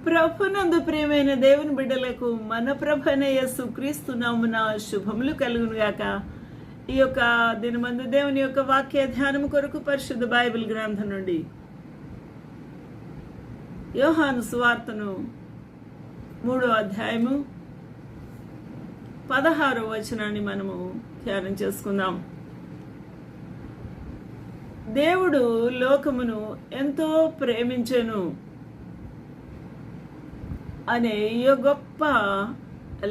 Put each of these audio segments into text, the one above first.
ప్రభునందు ప్రియమైన దేవుని బిడ్డలకు మన ప్రభువైన యేసుక్రీస్తు నామమున శుభములు కలుగును గాక. ఈ యొక్క దినమందు దేవుని యొక్క వాక్య ధ్యానం కొరకు పరిశుద్ధ బైబిల్ గ్రంథం నుండి యోహాను సువార్తను 3వ అధ్యాయము 16వ వచనాన్ని మనము ధ్యానం చేసుకుందాం. దేవుడు లోకమును ఎంతో ప్రేమించెను అనే ఈ గొప్ప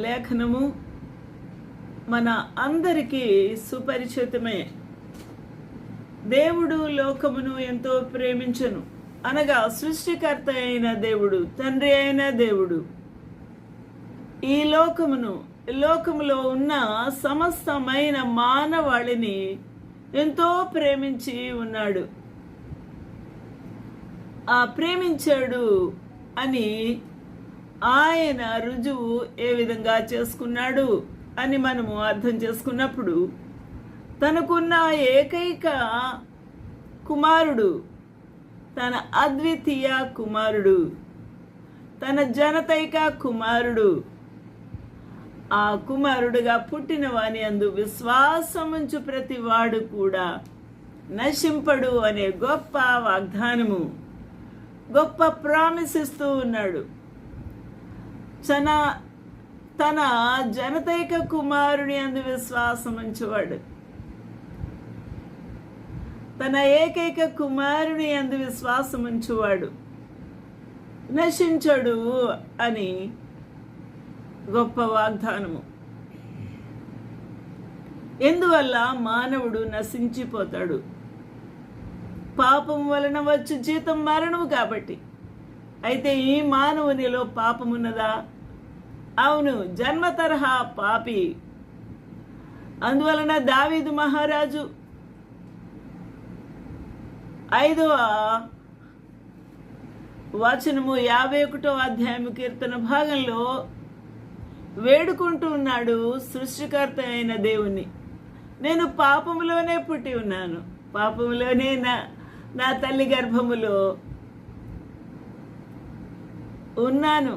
లేఖనము మన అందరికీ సుపరిచితమే. దేవుడు లోకమును ఎంతో ప్రేమించెను అనగా సృష్టికర్త అయిన దేవుడు, తండ్రి అయిన దేవుడు ఈ లోకములో ఉన్న సమస్తమైన మానవాళిని ఎంతో ప్రేమించి ఉన్నాడు. ఆ ప్రేమించాడు అని ఆయన రుజువు ఏ విధంగా చేసుకున్నాడు అని మనము అర్థం చేసుకున్నప్పుడు, తనకున్న ఏకైక కుమారుడు, తన అద్వితీయ కుమారుడు, తన జనతైక కుమారుడు, ఆ కుమారుడుగా పుట్టిన వాని అందు విశ్వాసముంచు ప్రతి వాడు కూడా నశింపడు అనే గొప్ప వాగ్దానము, గొప్ప ప్రామిస్ ఇస్తూ ఉన్నాడు. తన జనతైక కుమారుని అందు విశ్వాసం ఉంచువాడు, తన ఏకైక కుమారుని అందు విశ్వాసం ఉంచువాడు నశించడు అని గొప్ప వాగ్దానము. ఎందువల్ల మానవుడు నశించిపోతాడు? పాపం వలన వచ్చు జీతం మరణము కాబట్టి. అయితే ఈ మానవునిలో పాపమున్నదా? అవును, జన్మ తరహా పాపి. అందువలన దావీదు మహారాజు 5వ వచనము 51వ అధ్యాయము కీర్తన భాగంలో వేడుకుంటూ ఉన్నాడు సృష్టికర్త అయిన దేవుని. నేను పాపములోనే పుట్టి ఉన్నాను, పాపములోనే నా తల్లి గర్భములో ఉన్నాను.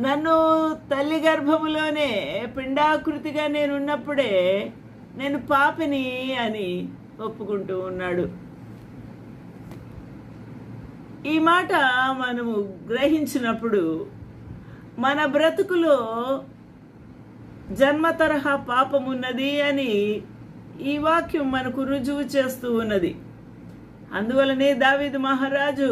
నన్ను తల్లి గర్భములోనే పిండాకృతిగా నేను ఉన్నప్పుడే నేను పాపిని అని ఒప్పుకుంటూ ఉన్నాడు. ఈ మాట మనము గ్రహించినప్పుడు మన బ్రతుకులో జన్మ తరహా పాపమున్నది అని ఈ వాక్యం మనకు రుజువు చేస్తూ ఉన్నది. అందువలనే దావీదు మహారాజు